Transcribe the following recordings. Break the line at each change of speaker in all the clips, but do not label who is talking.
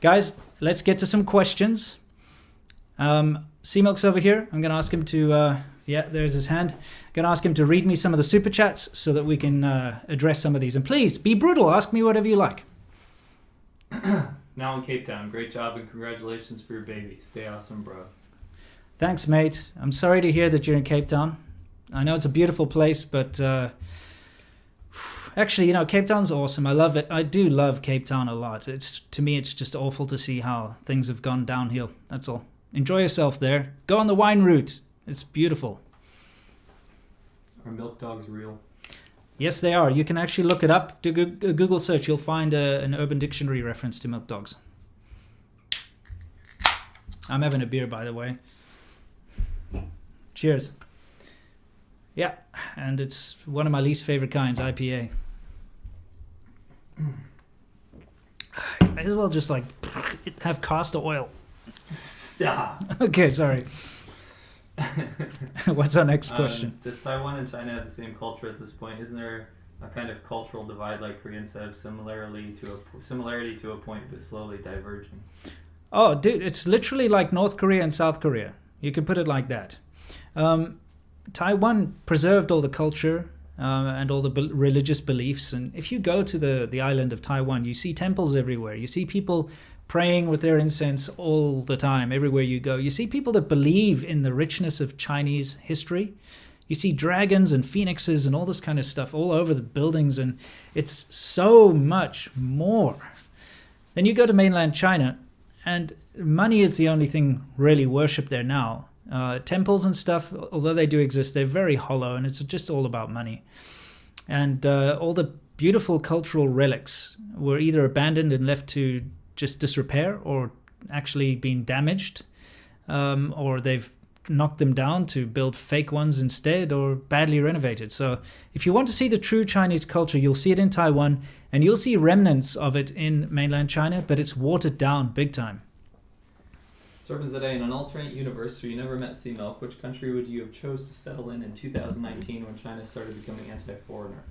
Guys, let's get to some questions. C-Milk's over here. I'm going to ask him to, there's his hand. I'm going to ask him to read me some of the super chats so that we can address some of these. And please, be brutal. Ask me whatever you like.
Now in Cape Town. Great job and congratulations for your baby. Stay awesome, bro.
Thanks, mate. I'm sorry to hear that you're in Cape Town. I know it's a beautiful place, but actually, Cape Town's awesome. I love it. I do love Cape Town a lot. To me, it's just awful to see how things have gone downhill. That's all. Enjoy yourself there. Go on the wine route. It's beautiful.
Are milk dogs real?
Yes, they are. You can actually look it up. Do a Google search. You'll find an Urban Dictionary reference to milk dogs. I'm having a beer, by the way. Cheers. Yeah, and it's one of my least favorite kinds, IPA. Might as well just have castor oil.
Stop.
Okay, sorry. What's our next question?
Does Taiwan and China have the same culture at this point? Isn't there a kind of cultural divide like Koreans have similarity to a point but slowly diverging?
Oh, dude, it's literally like North Korea and South Korea. You could put it like that. Taiwan preserved all the culture and all the religious beliefs. And if you go to the island of Taiwan, you see temples everywhere. You see people praying with their incense all the time, everywhere you go. You see people that believe in the richness of Chinese history. You see dragons and phoenixes and all this kind of stuff all over the buildings. And it's so much more. Then you go to mainland China, and money is the only thing really worshipped there now. Temples and stuff, although they do exist, they're very hollow, and it's just all about money. And all the beautiful cultural relics were either abandoned and left to just disrepair, or actually been damaged, or they've knocked them down to build fake ones instead, or badly renovated. So if you want to see the true Chinese culture, you'll see it in Taiwan, and you'll see remnants of it in mainland China, but it's watered down big time.
SerpentZA, in an alternate universe where you never met C-Milk, which country would you have chose to settle in 2019 when China started becoming anti-foreigner?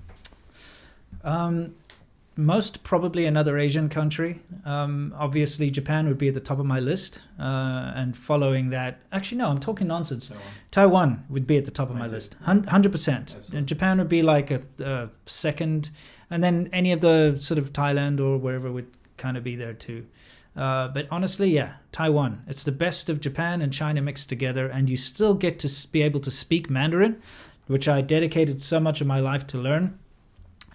Most probably another Asian country. Obviously, Japan would be at the top of my list. And following that... Actually, no, I'm talking nonsense. Taiwan would be at the top of my list. 100%. And Japan would be like a second. And then any of the sort of Thailand or wherever would kind of be there too. But honestly, yeah, Taiwan. It's the best of Japan and China mixed together, and you still get to be able to speak Mandarin, which I dedicated so much of my life to learn.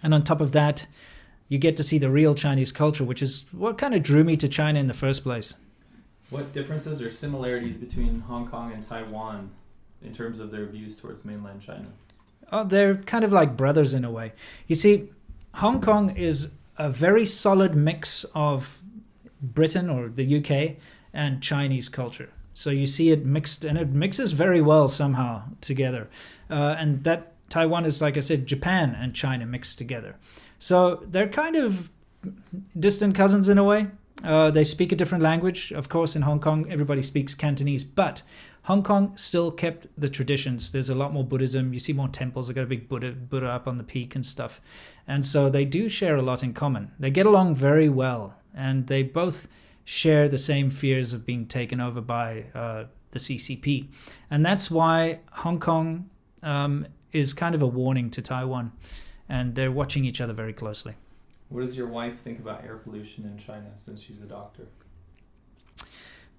And on top of that, you get to see the real Chinese culture, which is what kind of drew me to China in the first place.
What differences or similarities between Hong Kong and Taiwan in terms of their views towards mainland China?
Oh, they're kind of like brothers in a way. You see, Hong Kong is a very solid mix of Britain or the UK and Chinese culture. So you see it mixed, and it mixes very well somehow together. And that Taiwan is, like I said, Japan and China mixed together. So they're kind of distant cousins in a way. They speak a different language. Of course, in Hong Kong, everybody speaks Cantonese, but Hong Kong still kept the traditions. There's a lot more Buddhism. You see more temples. They've got a big Buddha up on the peak and stuff. And so they do share a lot in common. They get along very well. And they both share the same fears of being taken over by the CCP. And that's why Hong Kong is kind of a warning to Taiwan. And they're watching each other very closely.
What does your wife think about air pollution in China, since she's a doctor?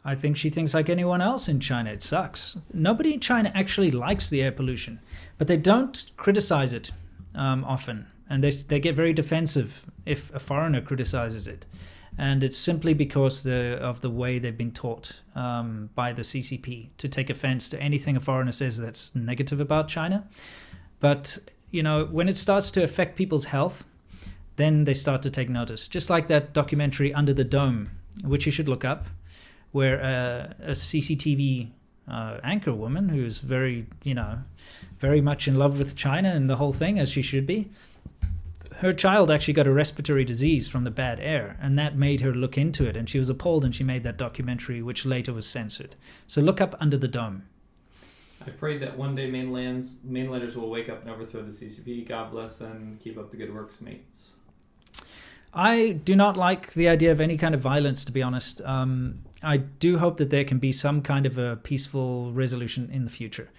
I think she thinks like anyone else in China. It sucks. Nobody in China actually likes the air pollution. But they don't criticize it often. And they get very defensive if a foreigner criticizes it. And it's simply because of the way they've been taught by the CCP to take offense to anything a foreigner says that's negative about China. But, when it starts to affect people's health, then they start to take notice. Just like that documentary Under the Dome, which you should look up, where a CCTV anchor woman who's very much in love with China and the whole thing, as she should be, her child actually got a respiratory disease from the bad air, and that made her look into it, and she was appalled, and she made that documentary, which later was censored. So look up Under the Dome.
I pray that one day mainlanders will wake up and overthrow the CCP. God bless them. Keep up the good works, mates.
I do not like the idea of any kind of violence, to be honest. I do hope that there can be some kind of a peaceful resolution in the future.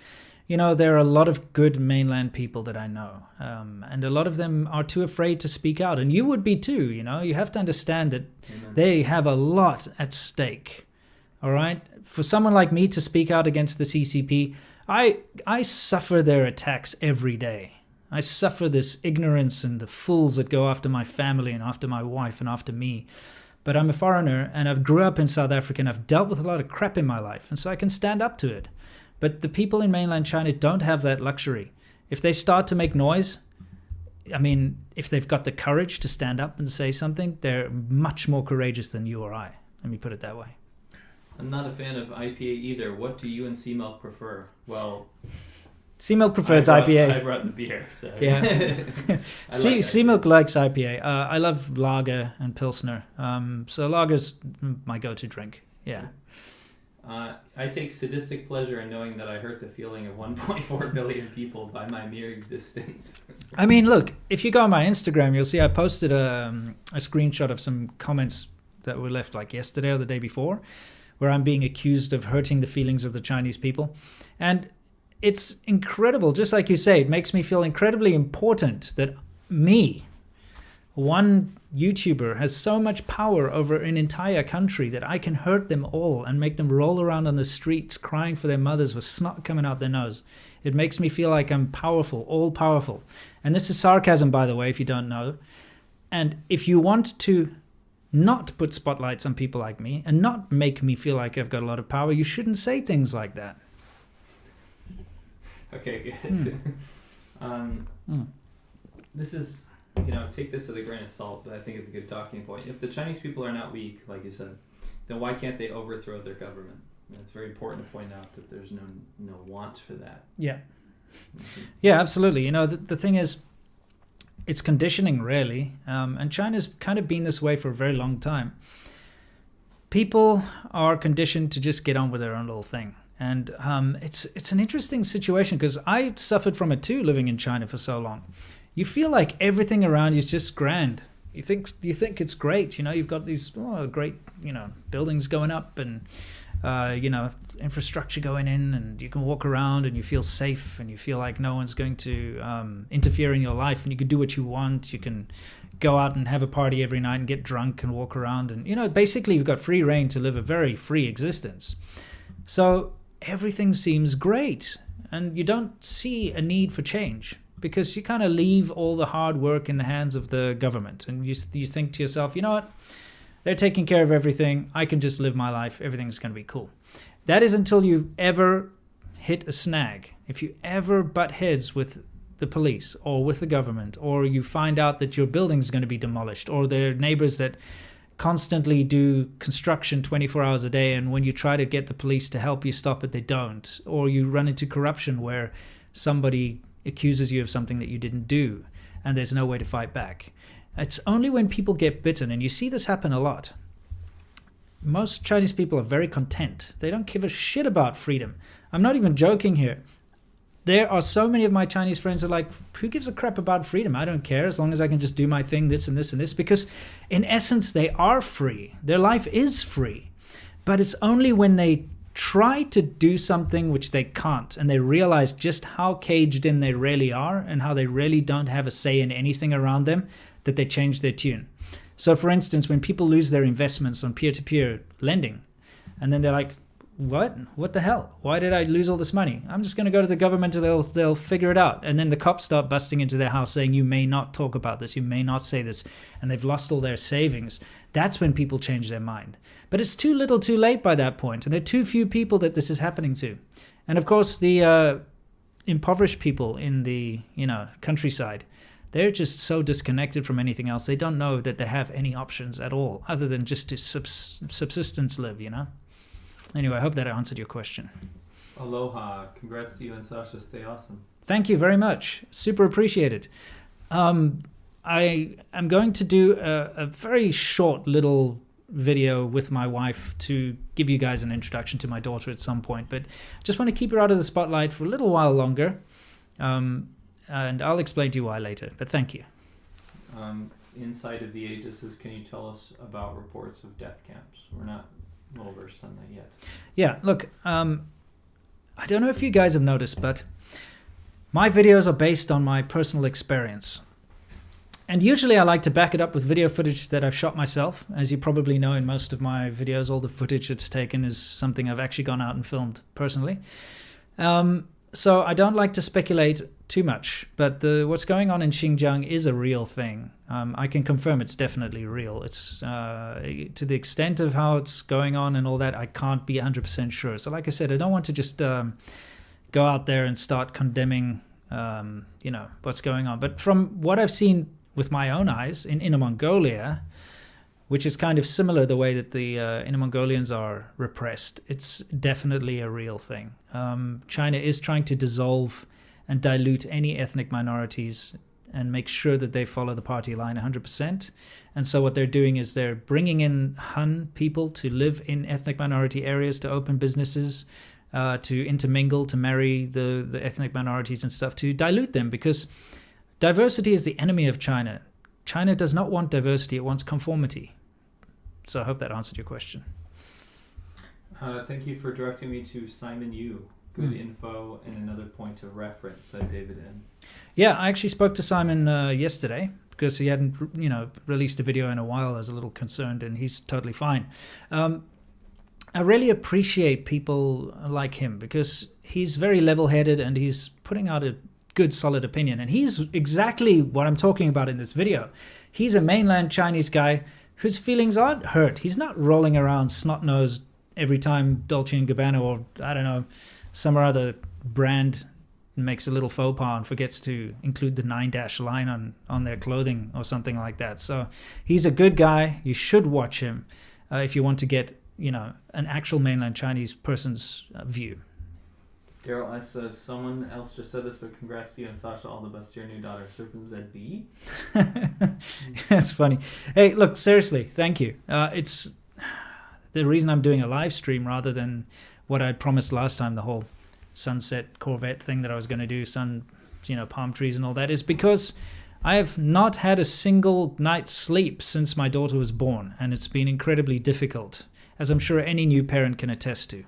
You know, there are a lot of good mainland people that I know, and a lot of them are too afraid to speak out. And you would be too, you know. You have to understand that they have a lot at stake, all right? For someone like me to speak out against the CCP, I suffer their attacks every day. I suffer this ignorance and the fools that go after my family and after my wife and after me. But I'm a foreigner and I've grew up in South Africa and I've dealt with a lot of crap in my life, and so I can stand up to it. But the people in mainland China don't have that luxury. If they start to make noise, I mean, if they've got the courage to stand up and say something, they're much more courageous than you or I. Let me put it that way.
I'm not a fan of IPA either. What do you and Sea Milk prefer? Well,
Sea Milk prefers IPA.
I brought the beer, so
yeah. Sea Milk likes IPA. I love lager and Pilsner. So lager's my go-to drink. Yeah.
I take sadistic pleasure in knowing that I hurt the feeling of 1.4 billion people by my mere existence.
I mean, look, if you go on my Instagram, you'll see I posted a screenshot of some comments that were left like yesterday or the day before, where I'm being accused of hurting the feelings of the Chinese people. And it's incredible, just like you say, it makes me feel incredibly important that me, one YouTuber, has so much power over an entire country that I can hurt them all and make them roll around on the streets crying for their mothers with snot coming out their nose. It makes me feel like I'm powerful, all powerful. And this is sarcasm, by the way, if you don't know. And if you want to not put spotlights on people like me and not make me feel like I've got a lot of power, you shouldn't say things like that.
Okay, good. This is, take this with a grain of salt, but I think it's a good talking point. If the Chinese people are not weak, like you said, then why can't they overthrow their government? And it's very important to point out that there's no want for that.
Yeah. Yeah, absolutely. The thing is, it's conditioning, really. And China's kind of been this way for a very long time. People are conditioned to just get on with their own little thing. And it's an interesting situation because I suffered from it too, living in China for so long. You feel like everything around you is just grand. You think it's great. You've got these great buildings going up and infrastructure going in, and you can walk around and you feel safe and you feel like no one's going to interfere in your life, and you can do what you want. You can go out and have a party every night and get drunk and walk around, and basically you've got free reign to live a very free existence. So everything seems great, and you don't see a need for change because you kind of leave all the hard work in the hands of the government, and you think to yourself, you know what, they're taking care of everything, I can just live my life, everything's going to be cool. That is until you ever hit a snag. If you ever butt heads with the police or with the government, or you find out that your building's going to be demolished, or there are neighbors that constantly do construction 24 hours a day, and when you try to get the police to help you stop it, they don't. Or you run into corruption where somebody accuses you of something that you didn't do and there's no way to fight back. It's only when people get bitten, and you see this happen a lot. Most Chinese people are very content. They don't give a shit about freedom. I'm not even joking here. There are so many of my Chinese friends that are like, who gives a crap about freedom? I don't care as long as I can just do my thing, this and this and this. Because in essence, they are free. Their life is free. But it's only when they try to do something which they can't, and they realize just how caged in they really are and how they really don't have a say in anything around them, that they change their tune. So for instance, when people lose their investments on peer-to-peer lending, and then they're like, What the hell? Why did I lose all this money? I'm just going to go to the government and they'll figure it out. And then the cops start busting into their house saying, you may not talk about this, you may not say this, and they've lost all their savings. That's when people change their mind. But it's too little too late by that point, and there are too few people that this is happening to. And of course, the impoverished people in the countryside, they're just so disconnected from anything else. They don't know that they have any options at all other than just to subsistence live, Anyway, I hope that answered your question.
Aloha. Congrats to you and Sasha. Stay awesome.
Thank you very much. Super appreciated. I am going to do a very short little video with my wife to give you guys an introduction to my daughter at some point, but just want to keep her out of the spotlight for a little while longer. And I'll explain to you why later, but thank you.
inside of the Aegis is, can you tell us about reports of death camps? We're not well versed on that yet.
Yeah, look, I don't know if you guys have noticed, but my videos are based on my personal experience. And usually I like to back it up with video footage that I've shot myself. As you probably know, in most of my videos, all the footage that's taken is something I've actually gone out and filmed personally. So I don't like to speculate too much, but what's going on in Xinjiang is a real thing. I can confirm it's definitely real. It's to the extent of how it's going on and all that, I can't be 100% sure. So like I said, I don't want to just go out there and start condemning what's going on. But from what I've seen with my own eyes in Inner Mongolia, which is kind of similar the way that the Inner Mongolians are repressed, it's definitely a real thing. China is trying to dissolve and dilute any ethnic minorities and make sure that they follow the party line 100%. And so what they're doing is they're bringing in Han people to live in ethnic minority areas, to open businesses, to intermingle, to marry the ethnic minorities and stuff, to dilute them, because diversity is the enemy of China. China does not want diversity, it wants conformity. So I hope that answered your question.
Thank you for directing me to Simon Yu. Good info and another point of reference, said David N.
Yeah, I actually spoke to Simon yesterday because he hadn't, released a video in a while. I was a little concerned, and he's totally fine. I really appreciate people like him because he's very level-headed and he's putting out a good, solid opinion. And he's exactly what I'm talking about in this video. He's a mainland Chinese guy whose feelings aren't hurt. He's not rolling around snot-nosed every time Dolce & Gabbana or, I don't know, some other brand makes a little faux pas and forgets to include the 9- line on their clothing or something like that. So he's a good guy. You should watch him if you want to get, an actual mainland Chinese person's view.
Daryl S. says, someone else just said this, but congrats to you and Sasha. All the best to your new daughter, SerpentZA.
That's funny. Hey, look, seriously, thank you. It's the reason I'm doing a live stream rather than what I promised last time, the whole sunset Corvette thing that I was going to do, palm trees and all that, is because I have not had a single night's sleep since my daughter was born, and it's been incredibly difficult, as I'm sure any new parent can attest to.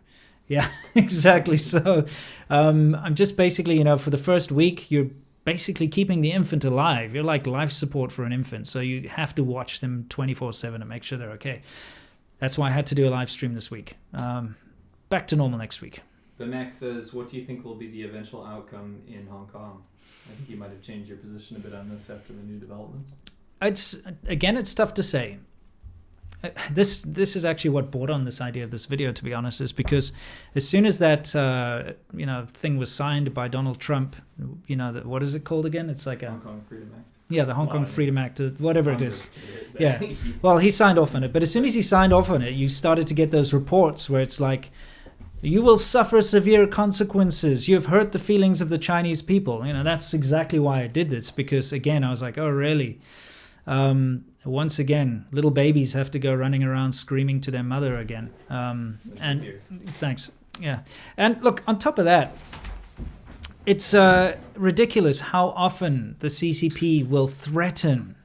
Yeah, exactly. So I'm just basically, for the first week, you're basically keeping the infant alive. You're like life support for an infant, so you have to watch them 24/7 and make sure they're okay. That's why I had to do a live stream this week. Back to normal next week.
The Mac says, what do you think will be the eventual outcome in Hong Kong? I think you might have changed your position a bit on this after the new developments.
It's tough to say. This is actually what brought on this idea of this video, to be honest, is because as soon as that thing was signed by Donald Trump, what is it called again? It's like
Hong Kong Freedom Act.
Yeah, the Hong Kong Freedom Act, whatever it is. Yeah. Well, he signed off on it. But as soon as he signed off on it, you started to get those reports where it's like, you will suffer severe consequences. You've hurt the feelings of the Chinese people. That's exactly why I did this. Because, again, I was like, oh, really? Once again, little babies have to go running around screaming to their mother again. And thanks. Yeah. And look, on top of that, it's ridiculous how often the CCP will threaten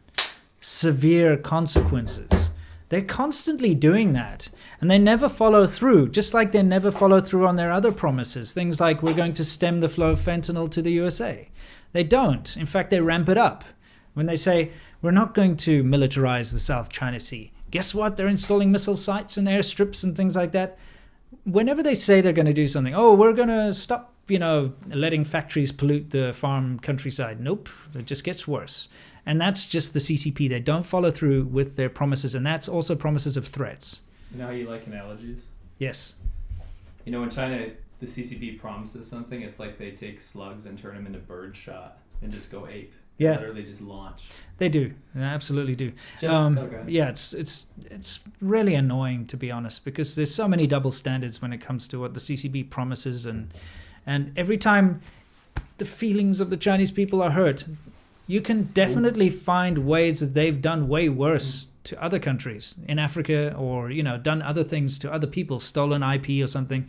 severe consequences. They're constantly doing that, and they never follow through, just like they never follow through on their other promises. Things like, we're going to stem the flow of fentanyl to the USA. They don't. In fact, they ramp it up. When they say, we're not going to militarize the South China Sea, guess what? They're installing missile sites and airstrips and things like that. Whenever they say they're going to do something, we're going to stop letting factories pollute the farm countryside. Nope, it just gets worse. And that's just the CCP. They don't follow through with their promises, and that's also promises of threats.
You know how you like analogies?
Yes.
In China, the CCP promises something, it's like they take slugs and turn them into bird-shot and just go ape.
Yeah.
Literally just launch.
They do. They absolutely do.
Okay.
Yeah, it's really annoying, to be honest, because there's so many double standards when it comes to what the CCP promises, and every time the feelings of the Chinese people are hurt, you can definitely find ways that they've done way worse to other countries in Africa, or done other things to other people, stolen IP or something.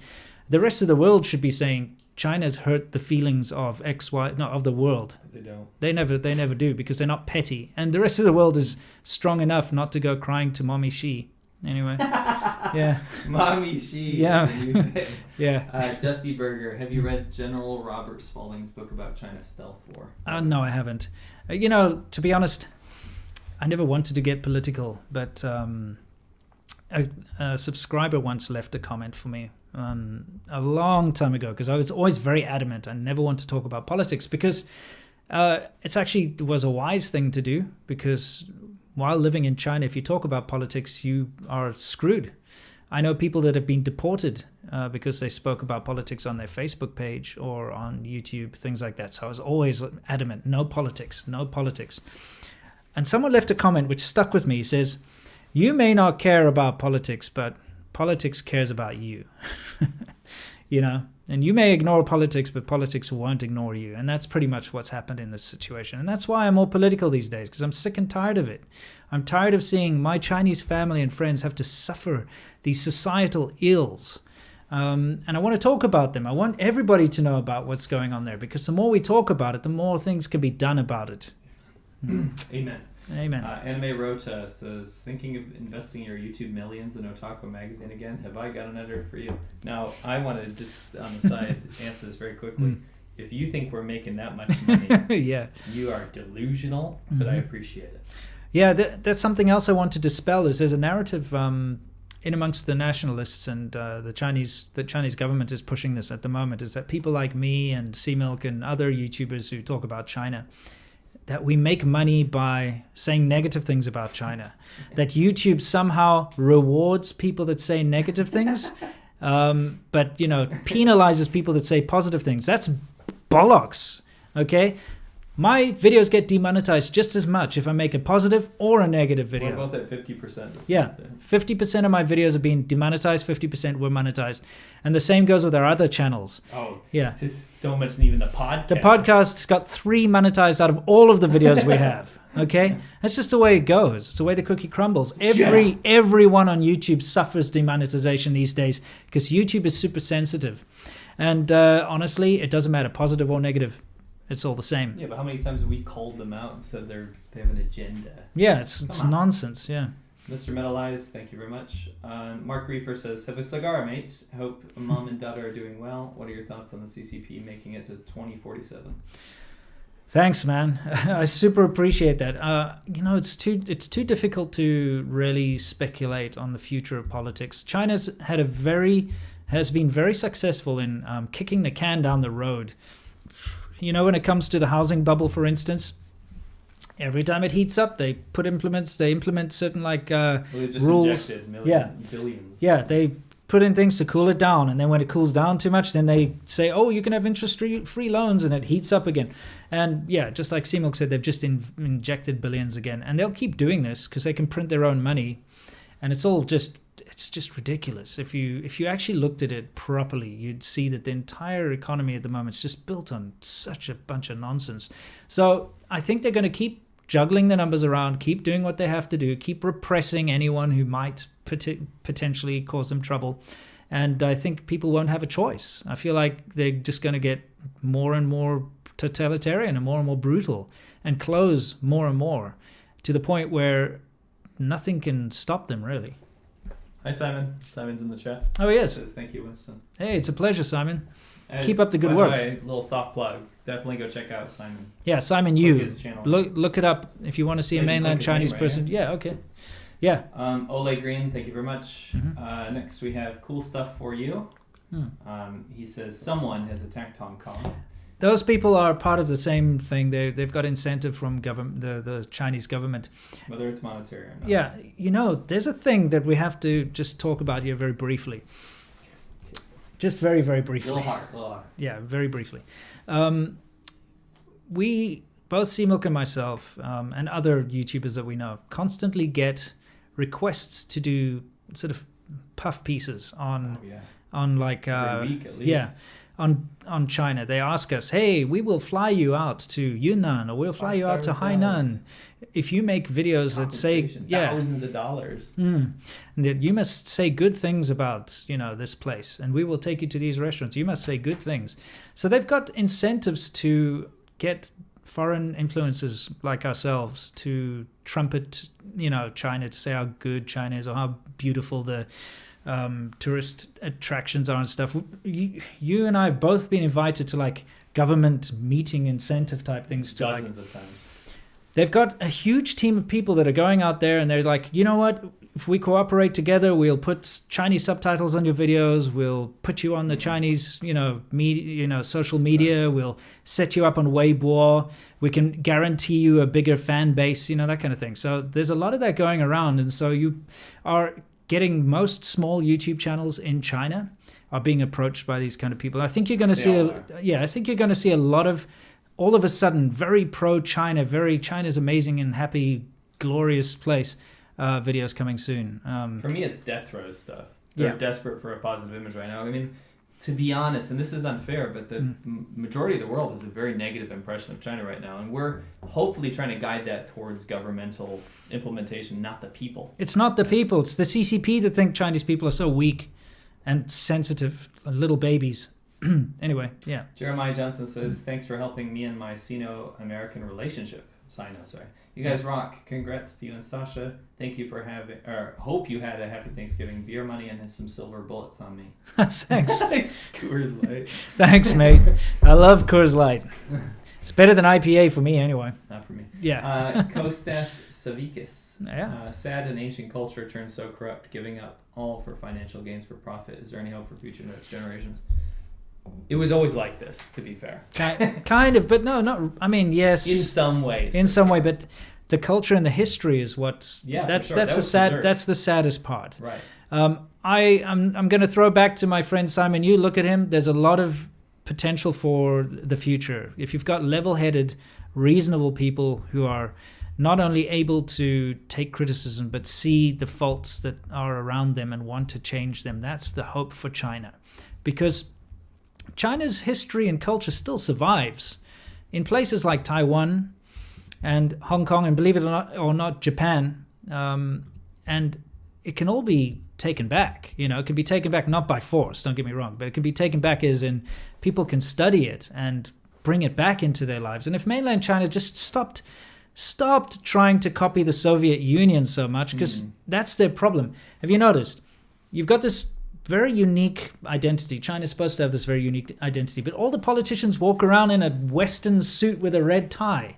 The rest of the world should be saying, China's hurt the feelings of of the world.
They don't.
They never do, because they're not petty, and the rest of the world is strong enough not to go crying to mommy Xi. Anyway, yeah,
Mommy Xi.
Yeah. Yeah.
Justy Berger, have you read General Robert Spalding's book about China's stealth war?
No, I haven't. To be honest, I never wanted to get political, but a subscriber once left a comment for me a long time ago, because I was always very adamant. I never want to talk about politics, because it was a wise thing to do, because while living in China, if you talk about politics, you are screwed. I know people that have been deported because they spoke about politics on their Facebook page or on YouTube, things like that. So I was always adamant, no politics, no politics. And someone left a comment which stuck with me. He says, "You may not care about politics, but politics cares about you." And you may ignore politics, but politics won't ignore you. And that's pretty much what's happened in this situation. And that's why I'm more political these days, because I'm sick and tired of it. I'm tired of seeing my Chinese family and friends have to suffer these societal ills. And I want to talk about them. I want everybody to know about what's going on there, because the more we talk about it, the more things can be done about it.
Amen.
Amen.
Anime Rota says, thinking of investing your YouTube millions in Otaku magazine again? Have I got an editor for you? Now, I want to just on the side answer this very quickly. If you think we're making that much money,
yeah,
you are delusional, but I appreciate it.
Yeah, that's something else I want to dispel. Is there's a narrative in amongst the nationalists and the Chinese government is pushing this at the moment, is that people like me and CMilk and other YouTubers who talk about China, that we make money by saying negative things about China, that YouTube somehow rewards people that say negative things, but penalizes people that say positive things. That's bollocks. Okay, my videos get demonetized just as much if I make a positive or a negative video.
We're both at 50%.
Yeah, 50% of my videos are being demonetized, 50% were monetized. And the same goes with our other channels.
Oh,
yeah.
Just don't mention even the podcast.
The podcast's got 3 monetized out of all of the videos we have. Okay? That's just the way it goes. It's the way the cookie crumbles. Everyone on YouTube suffers demonetization these days because YouTube is super sensitive. And honestly, it doesn't matter, positive or negative. It's all the same.
Yeah, but how many times have we called them out and said they have an agenda?
Yeah, it's nonsense, yeah.
Mr. Metal Eyes, thank you very much. Mark Reefer says, have a cigar, mate. Hope mom and dad are doing well. What are your thoughts on the CCP making it to 2047?
Thanks, man. I super appreciate that. It's too difficult to really speculate on the future of politics. China's has been very successful in kicking the can down the road. When it comes to the housing bubble, for instance, every time it heats up, they implement certain
they just
rules.
Injected billions.
Yeah, they put in things to cool it down, and then when it cools down too much, then they say, oh, you can have interest-free loans, and it heats up again. And yeah, just like CMilk said, they've just injected billions again, and they'll keep doing this because they can print their own money, and it's just ridiculous. If you actually looked at it properly, you'd see that the entire economy at the moment is just built on such a bunch of nonsense. So I think they're going to keep juggling the numbers around, keep doing what they have to do, keep repressing anyone who might potentially cause them trouble. And I think people won't have a choice. I feel like they're just going to get more and more totalitarian and more brutal and close more and more to the point where nothing can stop them, really.
Hi, Simon. Simon's in the chat.
Oh, yes.
Says, thank you, Winston.
Hey, it's a pleasure, Simon. Keep up the good
by
work.
The way, little soft plug. Definitely go check out Simon.
Yeah, Simon Yu.
His channel.
Look it up if you want to see a mainland Chinese person. Yeah, okay. Yeah.
Ole Green, thank you very much. Next we have cool stuff for you. He says someone has attacked Hong Kong.
Those people are part of the same thing. They've got incentive from the Chinese government.
Whether it's monetary or not.
Yeah, there's a thing that we have to just talk about here very briefly. Just very, very briefly.
A little hard.
Yeah, very briefly. We, both CMilk and myself, and other YouTubers that we know, constantly get requests to do sort of puff pieces on
every week at least.
Yeah, on China. They ask us, hey, we will fly you out to Yunnan, or we'll fly you out to Hainan. If you make videos that say
thousands of dollars,
and that you must say good things about this place, and we will take you to these restaurants. You must say good things. So they've got incentives to get foreign influencers like ourselves to trumpet China, to say how good China is or how beautiful the tourist attractions are and stuff. You and I have both been invited to like government meeting incentive type things to
dozens of times.
They've got a huge team of people that are going out there and they're like, you know what? If we cooperate together, we'll put Chinese subtitles on your videos. We'll put you on the Chinese, media, social media. We'll set you up on Weibo. We can guarantee you a bigger fan base, that kind of thing. So there's a lot of that going around. And so you are getting most small YouTube channels in China are being approached by these kind of people. I think you're going to see I think you're going to see a lot of, all of a sudden, very pro-China, very China's amazing and happy, glorious place videos coming soon.
For me, it's death throes stuff. They're desperate for a positive image right now. I mean, to be honest, and this is unfair, but the majority of the world has a very negative impression of China right now, and we're hopefully trying to guide that towards governmental implementation, not the people.
It's not the people. It's the CCP that think Chinese people are so weak and sensitive, little babies. Anyway, yeah.
Jeremiah Johnson says, thanks for helping me and my Sino-American relationship. Sino, sorry. You guys rock. Congrats to you and Sasha. Thank you for having, or hope you had a happy Thanksgiving. Beer money and some silver bullets on me.
Thanks.
Coors Light.
Thanks, mate. I love Coors Light. It's better than IPA for me anyway.
Not for me.
Yeah.
Kostas Savikis.
Yeah.
Sad and ancient culture turns so corrupt, giving up all for financial gains for profit. Is there any hope for future next generations? It was always like this, to be fair.
Kind of, but no, not. I mean, yes.
In some ways.
In some way, but the culture and the history is what's. Yeah, that's the sad. Preserved. That's the saddest part.
Right.
I'm going to throw back to my friend Simon. You look at him. There's a lot of potential for the future. If you've got level-headed, reasonable people who are not only able to take criticism but see the faults that are around them and want to change them, that's the hope for China, because China's history and culture still survives in places like Taiwan and Hong Kong, and believe it or not, Japan. And it can all be taken back. It can be taken back not by force, don't get me wrong, but it can be taken back as in people can study it and bring it back into their lives. And if mainland China just stopped trying to copy the Soviet Union so much, because that's their problem. Have you noticed? You've got this very unique identity. China's supposed to have this very unique identity, but all the politicians walk around in a Western suit with a red tie.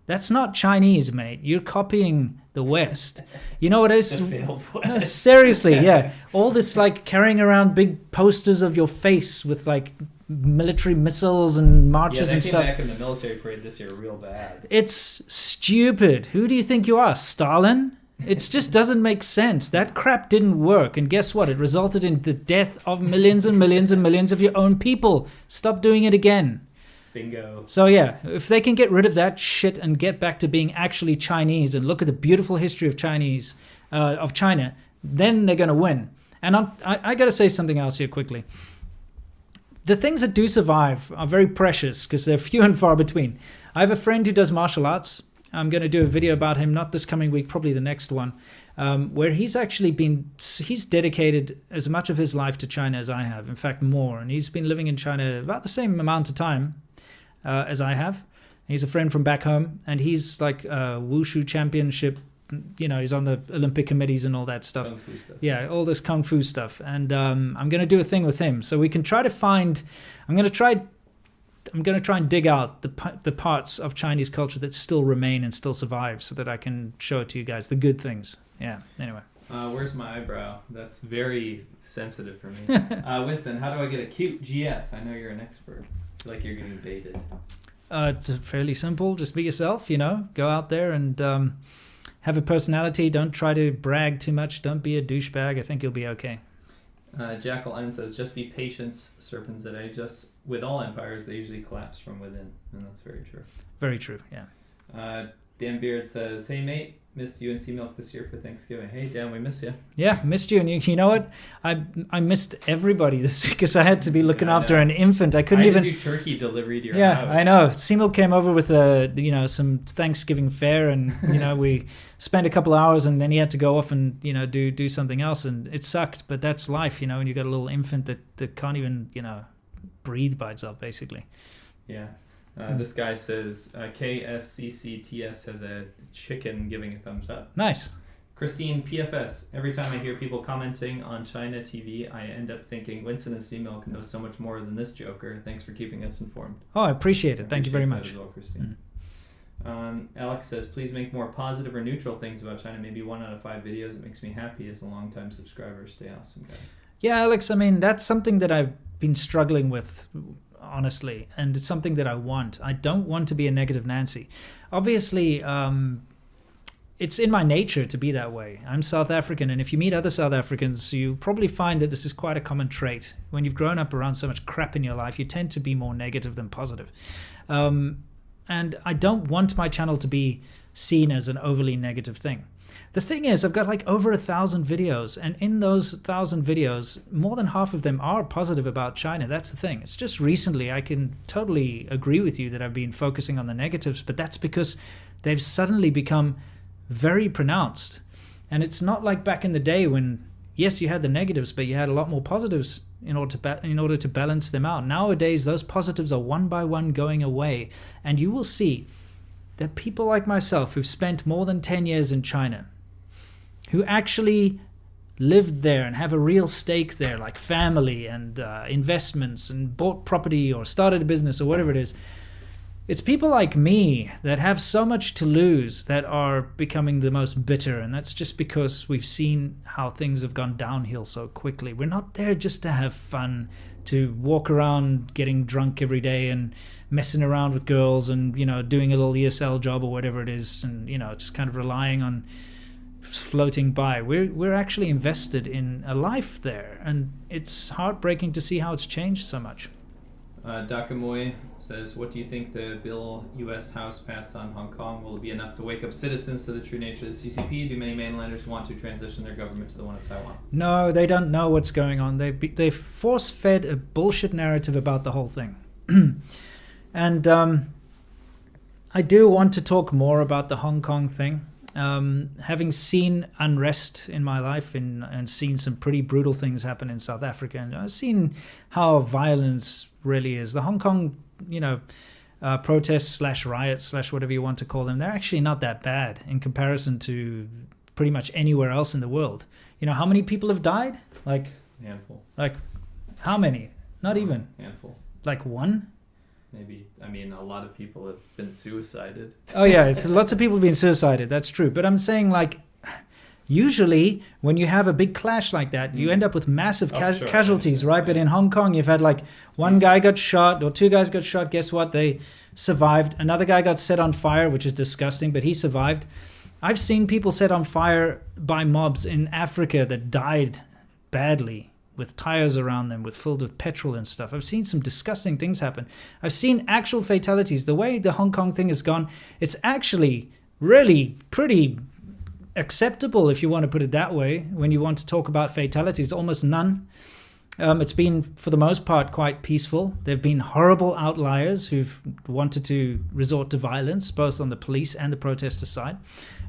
That's not Chinese, mate. You're copying the West. You know what it is?
The failed West.
No, seriously, yeah. All this like carrying around big posters of your face with like military missiles and marches and stuff.
Yeah, they came back in the military parade this year real bad.
It's stupid. Who do you think you are, Stalin? It just doesn't make sense. That crap didn't work. And guess what? It resulted in the death of millions and millions and millions of your own people. Stop doing it again.
Bingo.
So yeah, if they can get rid of that shit and get back to being actually Chinese and look at the beautiful history of China, then they're going to win. And I got to say something else here quickly. The things that do survive are very precious because they're few and far between. I have a friend who does martial arts. I'm going to do a video about him, not this coming week, probably the next one, where he's dedicated as much of his life to China as I have, in fact more, and he's been living in China about the same amount of time as I have. He's a friend from back home, and he's like Wushu championship, he's on the Olympic committees and all that stuff.
Kung Fu stuff.
Yeah, all this Kung Fu stuff, and I'm going to do a thing with him, so we can try to find, I'm going to try and dig out the parts of Chinese culture that still remain and still survive so that I can show it to you guys, the good things. Yeah, anyway.
Where's my eyebrow? That's very sensitive for me. Winston, how do I get a cute GF? I know you're an expert. I feel like you're getting baited.
It's fairly simple. Just be yourself, Go out there and have a personality. Don't try to brag too much. Don't be a douchebag. I think you'll be okay.
Jackal N says, just be patient, SerpentZA. Just with all empires, they usually collapse from within. And that's very true.
Very true, yeah.
Dan Beard says, hey mate, Missed UNC milk this year for Thanksgiving. Hey, Dan, we miss you.
Yeah, missed you. And you know what? I missed everybody this because I had to be looking after an infant. I couldn't even
do turkey delivery to your
yeah,
house.
I know. Seamilk came over with some Thanksgiving fare, and we spent a couple hours, and then he had to go off and do something else, and it sucked. But that's life, when you got a little infant that can't even breathe by itself, basically.
Yeah. This guy says KSCCTS has a chicken giving a thumbs up.
Nice.
Christine PFS. Every time I hear people commenting on China TV, I end up thinking Winston and Seamilk knows so much more than this joker. Thanks for keeping us informed.
Oh, I appreciate it. Thank you very much.
As well, Christine. Alex says, please make more positive or neutral things about China. Maybe 1 out of 5 videos. It makes me happy as a long-time subscriber. Stay awesome, guys. Yeah,
Alex, I mean, that's something that I've been struggling with, honestly, and it's something that I want. I don't want to be a negative Nancy. Obviously, it's in my nature to be that way. I'm South African, and if you meet other South Africans, you probably find that this is quite a common trait. When you've grown up around so much crap in your life, you tend to be more negative than positive. And I don't want my channel to be seen as an overly negative thing. The thing is, I've got like over 1,000 videos, and in those 1,000 videos, more than half of them are positive about China. That's the thing. It's just recently I can totally agree with you that I've been focusing on the negatives, but that's because they've suddenly become very pronounced. And it's not like back in the day when, yes, you had the negatives, but you had a lot more positives in order to balance them out. Nowadays, those positives are one by one going away, and you will see that people like myself who've spent more than 10 years in China, who actually lived there and have a real stake there, like family and investments and bought property or started a business or whatever it is, it's people like me that have so much to lose that are becoming the most bitter, and that's just because we've seen how things have gone downhill so quickly. We're not there just to have fun, to walk around getting drunk every day and messing around with girls and doing a little ESL job or whatever it is, and just kind of relying on floating by. We're actually invested in a life there, and it's heartbreaking to see how it's changed so much.
Dakamoy says, what do you think the bill U.S. House passed on Hong Kong? Will it be enough to wake up citizens to the true nature of the CCP? Do many mainlanders want to transition their government to the one of Taiwan?
No, they don't know what's going on. They've force-fed a bullshit narrative about the whole thing. And I do want to talk more about the Hong Kong thing. Having seen unrest in my life and seen some pretty brutal things happen in South Africa, and I've seen how violence really is. The Hong Kong, protests / riots / whatever you want to call them, they're actually not that bad in comparison to pretty much anywhere else in the world. How many people have died? Like
handful.
Like how many? Not even.
Handful.
Like one?
Maybe. I mean, a lot of people have been suicided.
Oh yeah, lots of people have been suicided. That's true. But I'm saying, like, usually when you have a big clash like that, you end up with massive casualties, right? But in Hong Kong, you've had like one guy got shot or 2 guys got shot. Guess what? They survived. Another guy got set on fire, which is disgusting, but he survived. I've seen people set on fire by mobs in Africa that died badly, with tires around them, filled with petrol and stuff. I've seen some disgusting things happen. I've seen actual fatalities. The way the Hong Kong thing has gone, it's actually really pretty acceptable, if you want to put it that way. When you want to talk about fatalities, almost none. It's been, for the most part, quite peaceful. There have been horrible outliers who've wanted to resort to violence, both on the police and the protester side.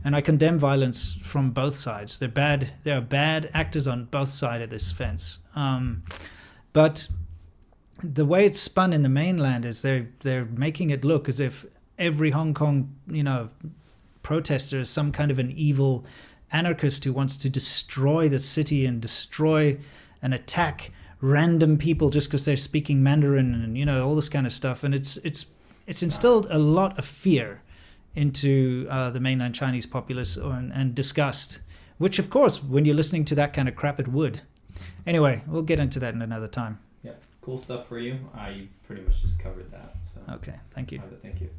And I condemn violence from both sides. They're bad. There are bad actors on both sides of this fence. But the way it's spun in the mainland is they're making it look as if every Hong Kong, protester is some kind of an evil anarchist who wants to destroy the city and destroy and attack random people just because they're speaking Mandarin and all this kind of stuff. And it's instilled a lot of fear into the mainland Chinese populace and disgust, which of course when you're listening to that kind of crap it would. Anyway, we'll get into that in another time.
Yeah, cool stuff for you. You pretty much just covered that. So.
Okay, thank you.
Thank you.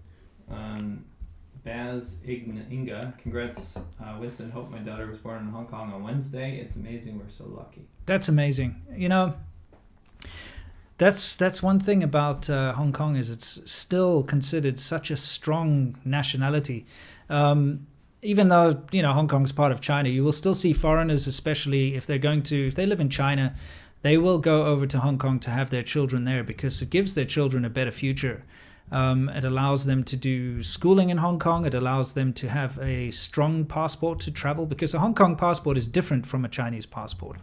Baz Inga, congrats, Winston. Hope my daughter was born in Hong Kong on Wednesday. It's amazing. We're so lucky. That's
amazing. That's one thing about Hong Kong is it's still considered such a strong nationality. even though, you know, Hong Kong's part of China, you will still see foreigners, especially if they live in China, they will go over to Hong Kong to have their children there because it gives their children a better future. It allows them to do schooling in Hong Kong. It allows them to have a strong passport to travel, because a Hong Kong passport is different from a Chinese passport.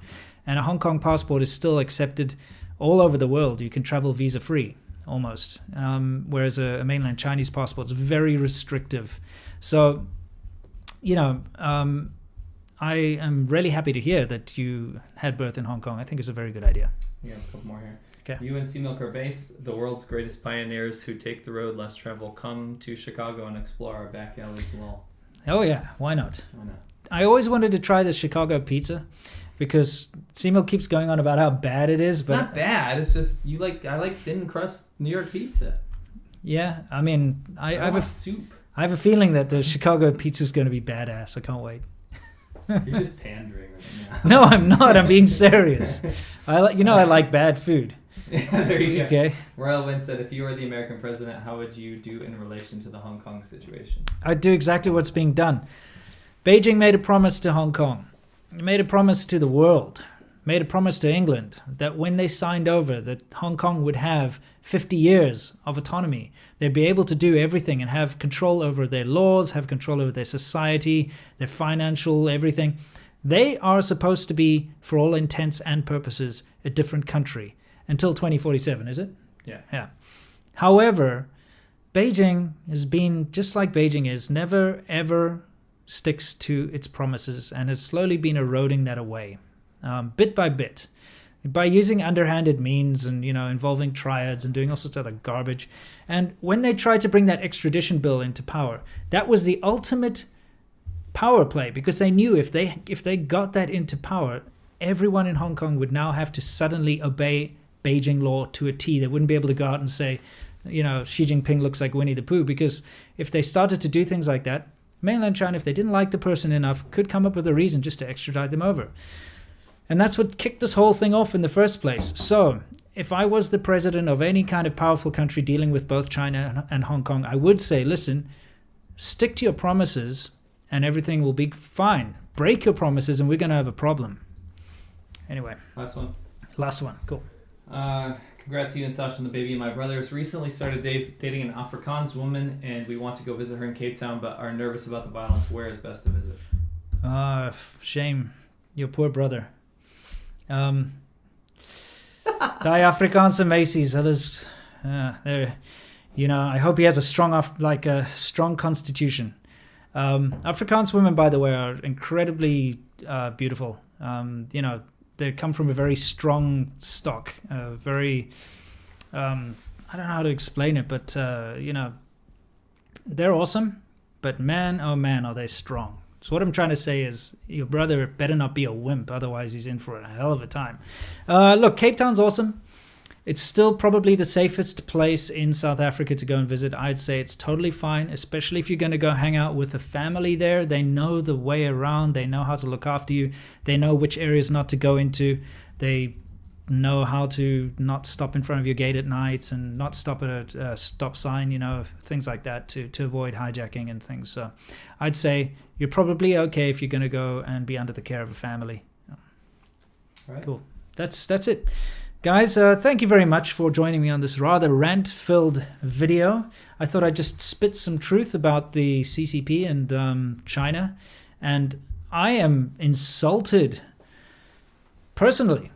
And a Hong Kong passport is still accepted all over the world. You can travel visa-free, almost. Whereas a mainland Chinese passport is very restrictive. So, you know, I am really happy to hear that you had birth in Hong Kong. I think it's a very good idea.
Yeah, a couple more here.
Okay.
You and Sea Milk are based. The world's greatest pioneers who take the road less traveled come to Chicago and explore our back alleys and all.
Oh yeah, why not?
Why not?
I always wanted to try the Chicago pizza because Sea Milk keeps going on about how bad it is.
It's
but
not bad. It's just I like thin crust New York pizza.
Yeah, I mean, I have a
soup.
I have a feeling that the Chicago pizza is going to be badass. I can't wait.
You're just pandering right now.
No, I'm not. I'm being serious. I like bad food.
Yeah, there you go.
Okay.
Royal Wynn said, if you were the American president, how would you do in relation to the Hong Kong situation?
I'd do exactly what's being done. Beijing made a promise to Hong Kong. It made a promise to the world. Made a promise to England that when they signed over, that Hong Kong would have 50 years of autonomy. They'd be able to do everything and have control over their laws, have control over their society, their financial, everything. They are supposed to be, for all intents and purposes, a different country. Until 2047, is it?
Yeah.
However, Beijing has been, just like Beijing is, never ever sticks to its promises and has slowly been eroding that away, bit by bit, by using underhanded means and, you know, involving triads and doing all sorts of other garbage. And when they tried to bring that extradition bill into power, that was the ultimate power play, because they knew if they got that into power, everyone in Hong Kong would now have to suddenly obey Beijing law to a T. They wouldn't be able to go out and say, you know, Xi Jinping looks like Winnie the Pooh, because if they started to do things like that, mainland China, if they didn't like the person enough, could come up with a reason just to extradite them over. And that's what kicked this whole thing off in the first place. So if I was the president of any kind of powerful country dealing with both China and Hong Kong, I would say, listen, stick to your promises and everything will be fine. Break your promises and we're going to have a problem. Anyway. Last one. Cool.
Congrats to you and Sasha and the baby. My brother has recently started dating an Afrikaans woman, and we want to go visit her in Cape Town, but are nervous about the violence. Where is best to visit?
Shame. Your poor brother. Die Afrikaanse meisies. Hulle there. You know, I hope he has a strong constitution. Afrikaans women, by the way, are incredibly beautiful. You know, they come from a very strong stock, I don't know how to explain it, but, you know, they're awesome, but man, oh man, are they strong. So what I'm trying to say is your brother better not be a wimp, otherwise he's in for a hell of a time. Look, Cape Town's awesome. It's still probably the safest place in South Africa to go and visit. I'd say it's totally fine, especially if you're going to go hang out with a family there. They know the way around. They know how to look after you. They know which areas not to go into. They know how to not stop in front of your gate at night and not stop at a stop sign, you know, things like that to avoid hijacking and things. So I'd say you're probably okay if you're going to go and be under the care of a family.
All right.
Cool. That's it. Guys, thank you very much for joining me on this rather rant-filled video. I thought I'd just spit some truth about the CCP and China. And I am insulted, personally,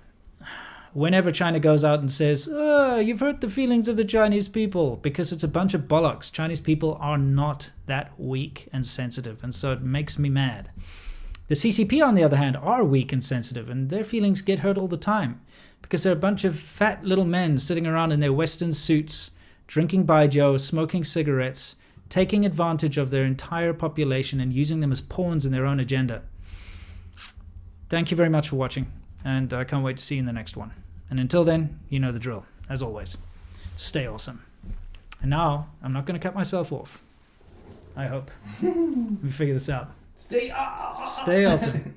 whenever China goes out and says, you've hurt the feelings of the Chinese people, because it's a bunch of bollocks. Chinese people are not that weak and sensitive, and so it makes me mad. The CCP, on the other hand, are weak and sensitive, and their feelings get hurt all the time. Because they're a bunch of fat little men sitting around in their Western suits, drinking baijiu, smoking cigarettes, taking advantage of their entire population and using them as pawns in their own agenda. Thank you very much for watching, and I can't wait to see you in the next one. And until then, you know the drill. As always, stay awesome. And now, I'm not going to cut myself off. I hope. Let me figure this out.
Stay
awesome.